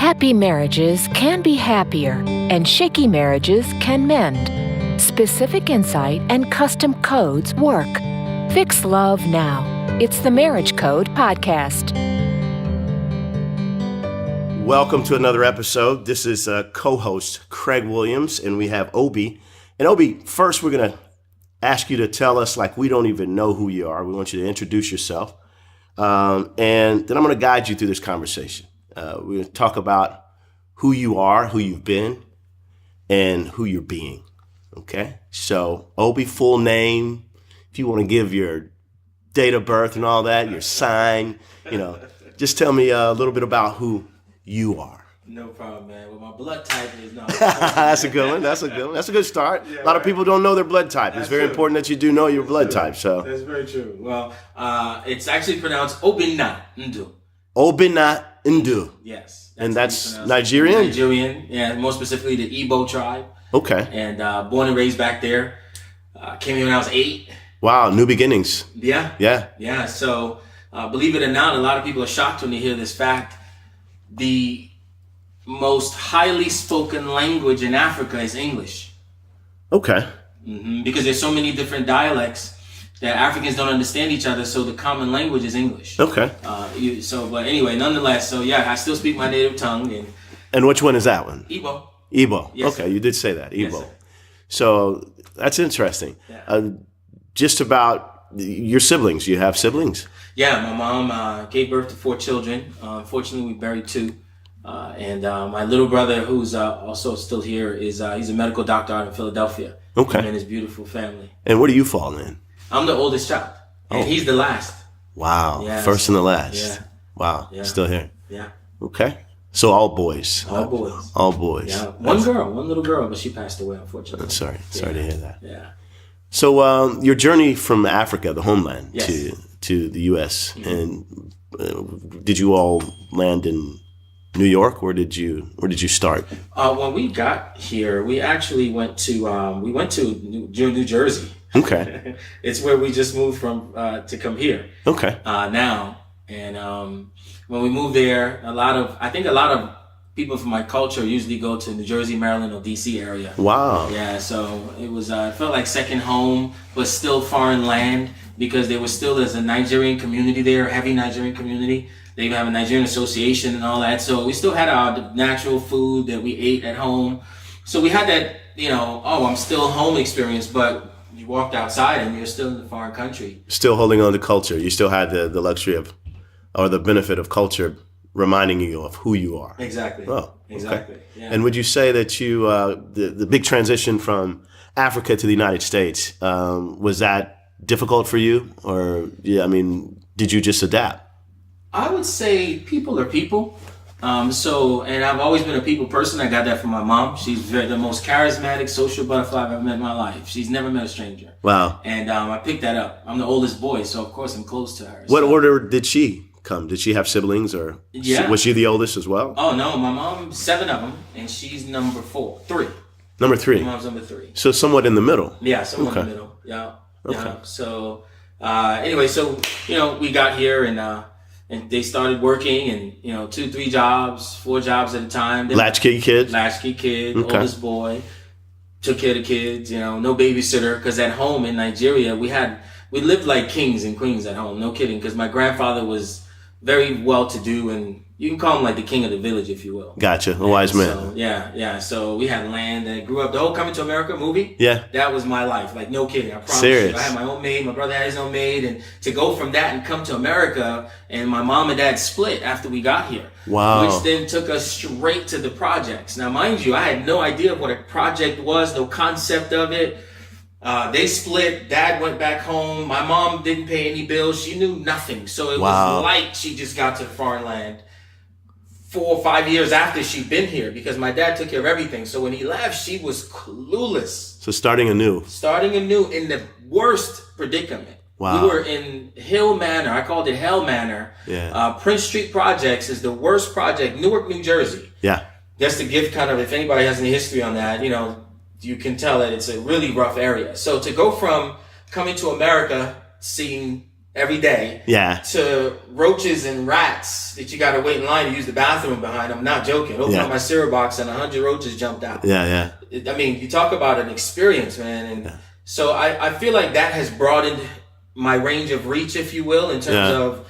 Happy marriages can be happier, and shaky marriages can mend. Specific insight and custom codes work. Fix love now. It's the Marriage Code Podcast. Welcome to another episode. This is co-host Craig Williams, and we have Obi. And Obi, first we're going to ask you to tell us, like, we don't even know who you are. We want you to introduce yourself. And then I'm going to guide you through this conversation. We're going to talk about who you are, who you've been, and who you're being. Okay? So, Obi, full name, if you want to give your date of birth and all that, your sign, just tell me a little bit about who you are. No problem, man. Well, my blood type is not. That's a good one. That's a good start. Yeah, a lot of people don't know their blood type. It's very important that you do know your blood type. So that's very true. Well, it's actually pronounced Obinna and Ndu. Obinna and Ndu. Yes. And that's Nigerian? Nigerian, yeah. More specifically, the Igbo tribe. Okay. And born and raised back there. Came here when I was 8. Wow, new beginnings. Yeah. Yeah. Yeah. So believe it or not, a lot of people are shocked when they hear this fact. The most highly spoken language in Africa is English. Okay. Because there's so many different dialects that Africans don't understand each other, so the common language is English. Okay. But anyway, nonetheless, so yeah, I still speak my native tongue. And which one is that one? Igbo. Igbo. Yes, okay, sir. You did say that. Igbo. Yes, sir. So that's interesting. Yeah. Just about your siblings. You have siblings? Yeah, my mom gave birth to 4 children. Unfortunately, we buried 2. And my little brother, who's also still here, he's a medical doctor out in Philadelphia. Okay. Him and his beautiful family. And where do you fall in? I'm the oldest child. And he's the last. Wow. Yeah, First and the last. Yeah. Wow. Yeah. Still here. Yeah. Okay. So all boys. All boys. All boys. Yeah. One little girl, but she passed away, unfortunately. Sorry to hear that. Yeah. So your journey from Africa, the homeland, Yes. to the U.S., and did you all land in New York, or did you start? When we got here, we actually went to New Jersey. Okay. It's where we just moved from to come here. Okay. Now, and when we moved there, I think a lot of people from my culture usually go to New Jersey, Maryland, or DC area. Wow. Yeah, so it was it felt like second home, but still foreign land, because there was still there's a Nigerian community there, a heavy Nigerian community. They have a Nigerian association and all that. So we still had our natural food that we ate at home. So we had that, I'm still home experience, but you walked outside and you're still in a foreign country. Still holding on to culture. You still had the luxury of, or the benefit of culture reminding you of who you are. Exactly. Oh, exactly. Okay. Yeah. And would you say that you, the big transition from Africa to the United States, was that difficult for you? Or, did you just adapt? I would say people are people. And I've always been a people person. I got that from my mom. She's the most charismatic social butterfly I've ever met in my life. She's never met a stranger. Wow. And I picked that up. I'm the oldest boy, so of course I'm close to her. What order did she come? Did she have siblings, or was she the oldest as well? Oh no, my mom, 7 of them, and she's number 3. Number 3. My mom's number 3. So somewhat in the middle. Yeah, somewhat in the middle. Yeah. Okay. Yeah. So anyway, we got here and they started working, and 2, 3 jobs, 4 jobs at a time. Latchkey kid. Latchkey kid, Okay. Oldest boy. Took care of the kids. No babysitter, because at home in Nigeria we lived like kings and queens at home. No kidding, because my grandfather was very well to do, and you can call him like the king of the village, if you will. Gotcha, a wise man. So, yeah. So we had land that grew up. The whole Coming to America movie. Yeah. That was my life. Like, no kidding. I promise Serious. you. I had my own maid. My brother had his own maid. And to go from that and come to America, and my mom and dad split after we got here. Wow. Which then took us straight to the projects. Now, mind you, I had no idea what a project was, no concept of it. They split. Dad went back home. My mom didn't pay any bills. She knew nothing. So it was like she just got to the foreign land 4 or 5 years after she'd been here, because my dad took care of everything. So when he left, she was clueless. So starting anew in the worst predicament. Wow. We were in Hill Manor. I called it Hell Manor. Yeah. Prince Street Projects is the worst project. Newark, New Jersey. Yeah. Just to give kind of, if anybody has any history on that, you can tell that it's a really rough area. So to go from coming to America, seeing every day. Yeah. To roaches and rats that you got to wait in line to use the bathroom behind. I'm not joking. Open up my cereal box and 100 roaches jumped out. Yeah. I mean, you talk about an experience, man. And so I feel like that has broadened my range of reach, if you will, in terms of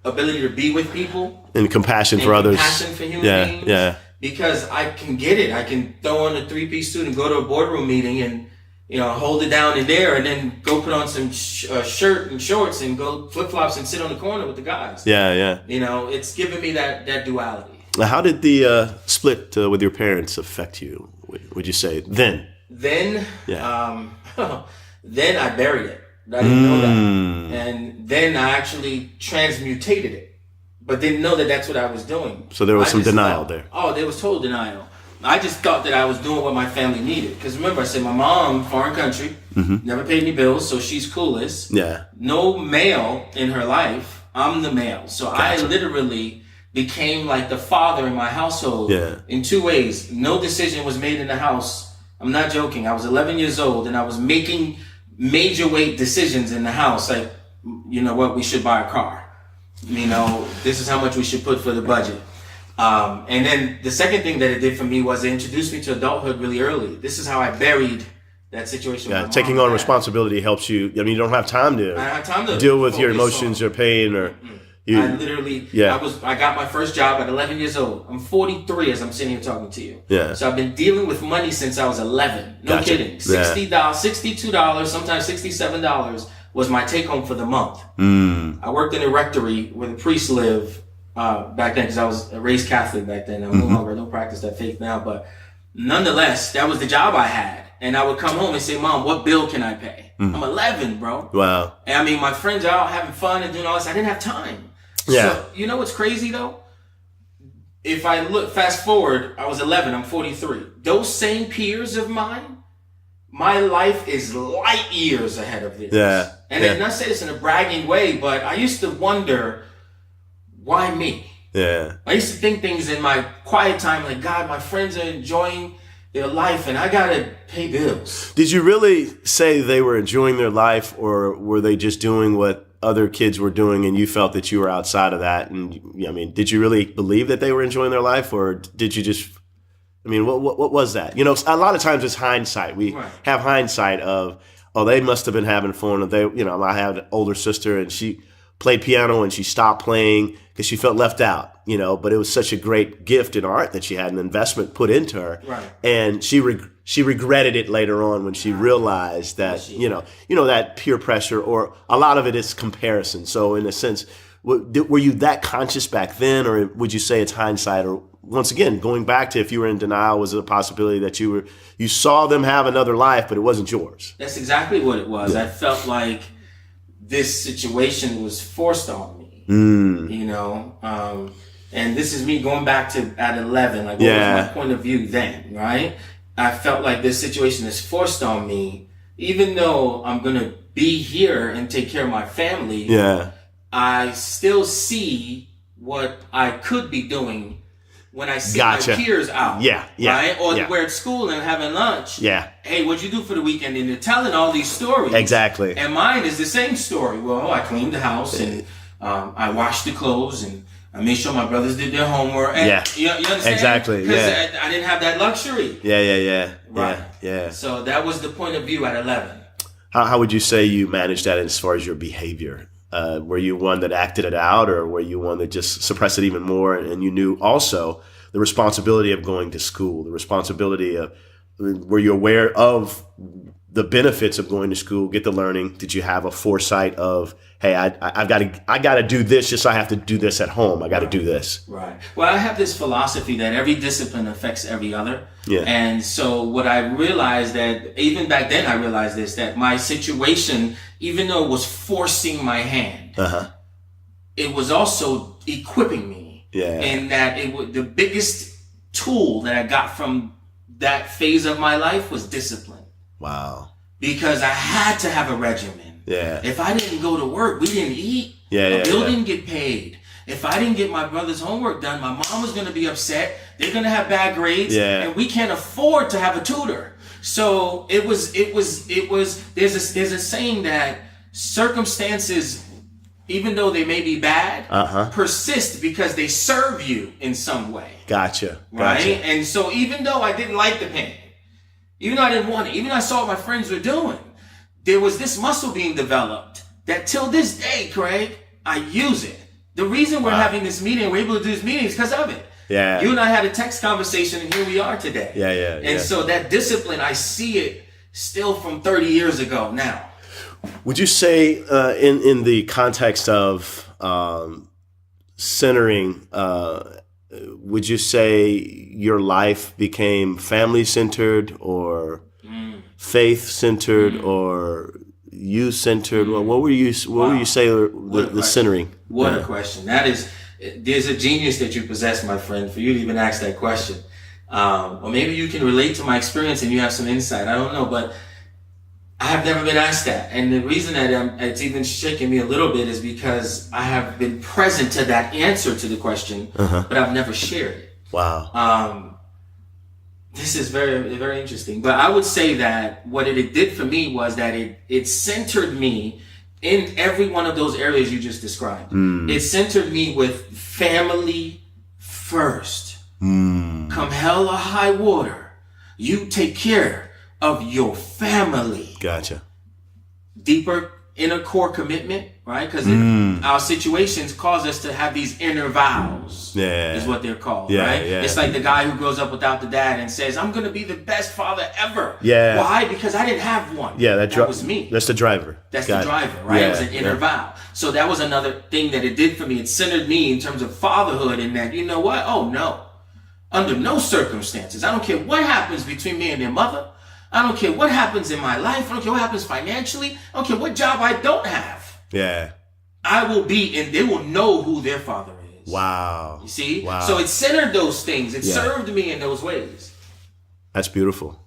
ability to be with people. And compassion for others. Compassion for human beings. Yeah. Because I can get it. I can throw on a 3-piece suit and go to a boardroom meeting and, hold it down in there and then go put on some shirt and shorts and go flip-flops and sit on the corner with the guys. Yeah. It's given me that duality. Now, how did the split with your parents affect you, would you say, then? Then I buried it. I didn't know that. And then I actually transmutated it. But didn't know that that's what I was doing. So there was some denial there. Oh, there was total denial. I just thought that I was doing what my family needed. Because remember, I said my mom, foreign country, never paid any bills, so she's clueless. Yeah. No male in her life. I'm the male. So I literally became like the father in my household in 2 ways. No decision was made in the house. I'm not joking. I was 11 years old and I was making major weight decisions in the house. Like, you know what, we should buy a car. This is how much we should put for the budget. And then the second thing that it did for me was it introduced me to adulthood really early. This is how I buried that situation. Yeah, taking on responsibility helps you. I mean, you don't have time to deal with your emotions or pain or. I literally, I got my first job at 11 years old. I'm 43 as I'm sitting here talking to you. Yeah. So I've been dealing with money since I was 11. No kidding. $60, $62, sometimes $67 was my take home for the month. I worked in a rectory where the priests live back then because I was raised Catholic back then. I don't practice that faith now, but nonetheless, that was the job I had. And I would come home and say, Mom, what bill can I pay? I'm 11, bro. Wow. And I mean, my friends are out having fun and doing all this. I didn't have time. Yeah. So, you know what's crazy though? If I look fast forward, I was 11, I'm 43. Those same peers of mine, my life is light years ahead of this. Yeah. And I'm not saying this in a bragging way, but I used to wonder, why me? Yeah. I used to think things in my quiet time like, God, my friends are enjoying their life and I gotta pay bills. Did you really say they were enjoying their life, or were they just doing what other kids were doing and you felt that you were outside of that? And I mean, did you really believe that they were enjoying their life, or did you just, I mean, what was that? A lot of times it's hindsight. We have hindsight of, oh, they must have been having fun. Or they, I had an older sister and she played piano and she stopped playing because she felt left out, but it was such a great gift in art that she had an investment put into her. Right. And she regretted it later on when she realized that, that peer pressure, or a lot of it is comparison. So in a sense, were you that conscious back then, or would you say it's hindsight? Or once again, going back to if you were in denial, was it a possibility that you saw them have another life, but it wasn't yours? That's exactly what it was. Yeah. I felt like this situation was forced on me, and this is me going back to at 11, like what was my point of view then, right? I felt like this situation is forced on me, even though I'm going to be here and take care of my family. Yeah. I still see what I could be doing when I see my peers out. Yeah. Right? Or we're at school and having lunch. Yeah. Hey, what'd you do for the weekend? And they're telling all these stories. Exactly. And mine is the same story. Well, I cleaned the house and I washed the clothes and I made sure my brothers did their homework. And you understand? Exactly. Because I didn't have that luxury. Yeah. Right. Yeah. So that was the point of view at 11. How would you say you managed that as far as your behavior? Were you one that acted it out, or were you one that just suppressed it even more? And you knew also the responsibility of going to school, the responsibility of, were you aware of the benefits of going to school, get the learning? Did you have a foresight of, hey, I got to do this, just so I have to do this at home. I got to do this. Right. Well, I have this philosophy that every discipline affects every other. Yeah. And so what I realized that, even back then I realized this, that my situation, even though it was forcing my hand, it was also equipping me. Yeah. And that the biggest tool that I got from that phase of my life was discipline. Wow. Because I had to have a regimen. Yeah. If I didn't go to work, we didn't eat. A bill didn't get paid. If I didn't get my brother's homework done, my mom was going to be upset. They're going to have bad grades. Yeah. And we can't afford to have a tutor. So there's a saying that circumstances even though they may be bad, persist because they serve you in some way. Gotcha. Right? And so even though I didn't like the pain, even though I didn't want it, even though I saw what my friends were doing, there was this muscle being developed that till this day, Craig, I use it. The reason we're having this meeting, we're able to do this meeting is because of it. Yeah. You and I had a text conversation and here we are today. And so that discipline, I see it still from 30 years ago now. Would you say in the context of centering, would you say your life became family-centered or faith-centered or you-centered? What would you say the centering? What a question. There's a genius that you possess, my friend, for you to even ask that question. Or maybe you can relate to my experience and you have some insight. I don't know, but I have never been asked that. And the reason that it's even shaking me a little bit is because I have been present to that answer to the question, but I've never shared it. Wow. This is very, very interesting. But I would say that what it did for me was that it centered me in every one of those areas you just described. It centered me with family first. Come hell or high water, you take care of your family. Gotcha. Deeper inner core commitment, right? Because our situations cause us to have these inner vows. Is what they're called, right? It's like the guy who grows up without the dad and says, I'm going to be the best father ever. Why? Because I didn't have one. That was me. That's the driver. That's the driver, right? It was an inner vow. So that was another thing that it did for me. It centered me in terms of fatherhood in that, you know what? Oh, no. Under no circumstances. I don't care what happens between me and their mother. I don't care what happens in my life. I don't care what happens financially. I don't care what job I don't have. I will be, and they will know who their father is. Wow. You see? Wow. So it centered those things. It served me in those ways. That's beautiful.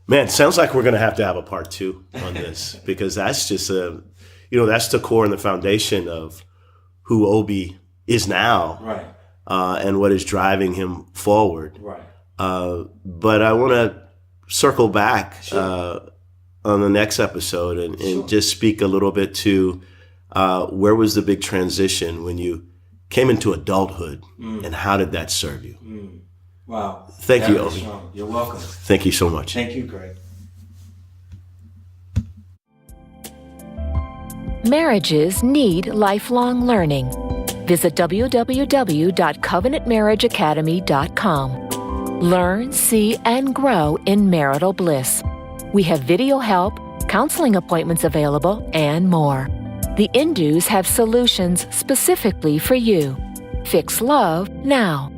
Man, sounds like we're going to have a part 2 on this because that's just that's the core and the foundation of who Obi is now. Right. And what is driving him forward. Right. But I want to circle back on the next episode and just speak a little bit to where was the big transition when you came into adulthood and how did that serve you? Wow. Thank you, Obi. You're welcome. Thank you so much. Thank you, Greg. Marriages need lifelong learning. Visit www.covenantmarriageacademy.com. Learn, see, and grow in marital bliss. We have video help, counseling appointments available, and more. The Ndus have solutions specifically for you. Fix love now.